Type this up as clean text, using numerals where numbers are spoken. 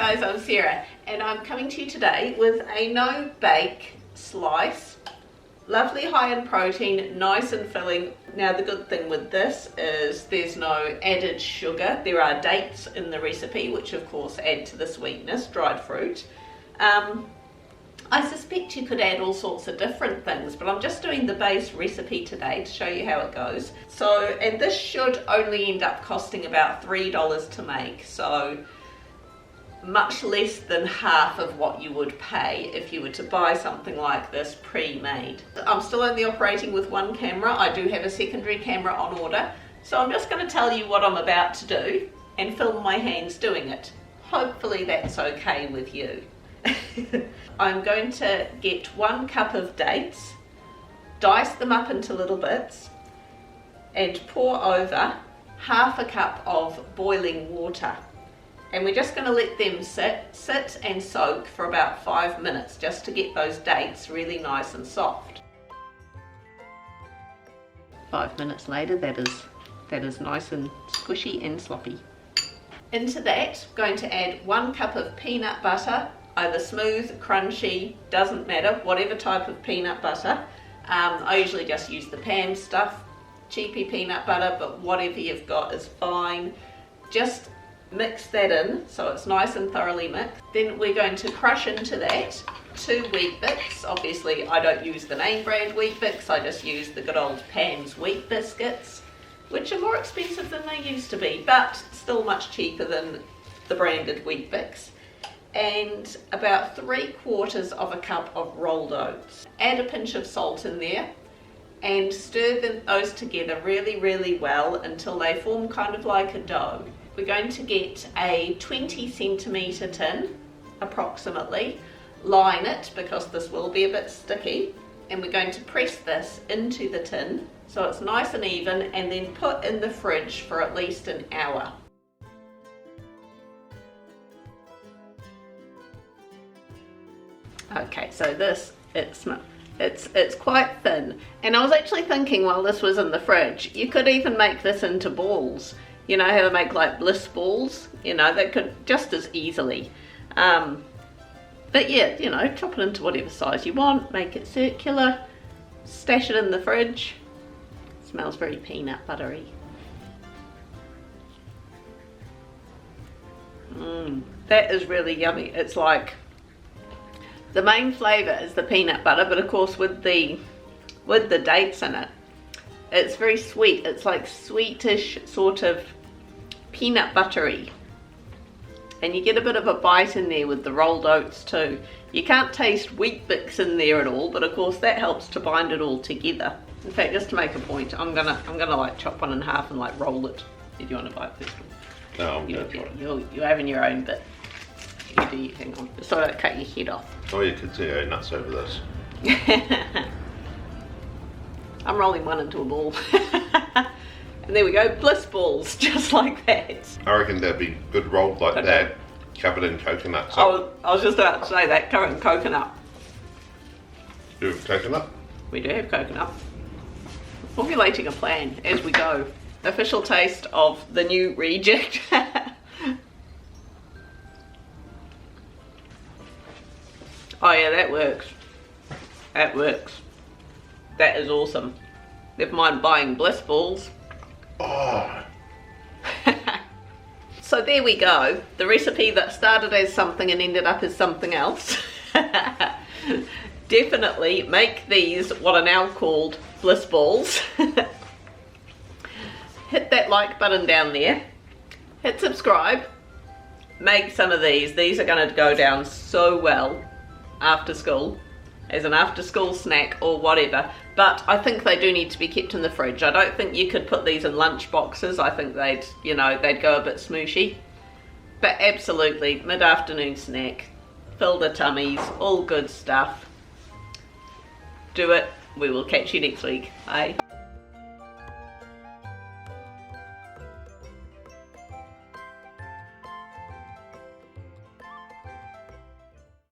guys, I'm Sarah and I'm coming to you today with a no-bake slice. Lovely, high in protein, nice and filling. Now the good thing with this is there's no added sugar. There are dates in the recipe which of course add to the sweetness, dried fruit. I suspect you could add all sorts of different things, but I'm just doing the base recipe today to show you how it goes. So, and this should only end up costing about $3 to make, so much less than half of what you would pay if you were to buy something like this pre-made. I'm still only operating with one camera. I do have a secondary camera on order, so I'm just going to tell you what I'm about to do and film my hands doing it. Hopefully that's okay with you. I'm going to get 1 cup of dates, dice them up into little bits, and pour over half a cup of boiling water. And we're just going to let them sit and soak for about 5 minutes just to get those dates really nice and soft. 5 minutes later, that is nice and squishy and sloppy. Into that, I'm going to add 1 cup of peanut butter, either smooth, crunchy, doesn't matter, whatever type of peanut butter. I usually just use the pan stuff, cheapy peanut butter, but whatever you've got is fine. Just mix that in so it's nice and thoroughly mixed. Then we're going to crush into that 2 Weetbix. Obviously I don't use the name brand Weetbix, I just use the good old Pam's wheat biscuits, which are more expensive than they used to be, but still much cheaper than the branded Weetbix. And about 3/4 of a cup of rolled oats. Add a pinch of salt in there and stir those together really well until they form kind of like a dough. We're going to get a 20 centimetre tin, approximately, line it because this will be a bit sticky, and we're going to press this into the tin so it's nice and even, and then put in the fridge for at least an hour. Okay, so this, it's quite thin, and I was actually thinking while this was in the fridge, you could even make this into balls. You know how to make like Bliss Balls? You know, that could just as easily. But yeah, you know, chop it into whatever size you want, make it circular, stash it in the fridge. It smells very peanut buttery. That is really yummy. It's like, the main flavour is the peanut butter, but of course with the dates in it, it's very sweet. It's like sweetish, sort of peanut buttery. And you get a bit of a bite in there with the rolled oats too. You can't taste Weetbix in there at all, but of course that helps to bind it all together. In fact, just to make a point, I'm gonna like chop one in half and like roll it. Did you want to bite first? No, I'm gonna try. You're having your own bit. You do your thing on. So I don't cut your head off. Oh, you could see how nuts over this. I'm rolling one into a ball. And there we go, Bliss Balls, just like that. I reckon they'd be good rolled like that, covered in coconut. So I was just about to say that, covered in coconut. Do you have coconut? We do have coconut. Formulating a plan as we go. Official taste of the new reject. Oh yeah, that works. That works. That is awesome. Never mind buying Bliss Balls. Oh. So there we go. The recipe that started as something and ended up as something else. Definitely make these what are now called Bliss Balls. Hit that like button down there. Hit subscribe. Make some of these. These are going to go down so well after school, as an after school snack or whatever, but I think they do need to be kept in the fridge. I don't think you could put these in lunch boxes. I think they'd go a bit smooshy, but absolutely mid-afternoon snack, fill the tummies, all good stuff. Do it. We will catch you next week. Bye.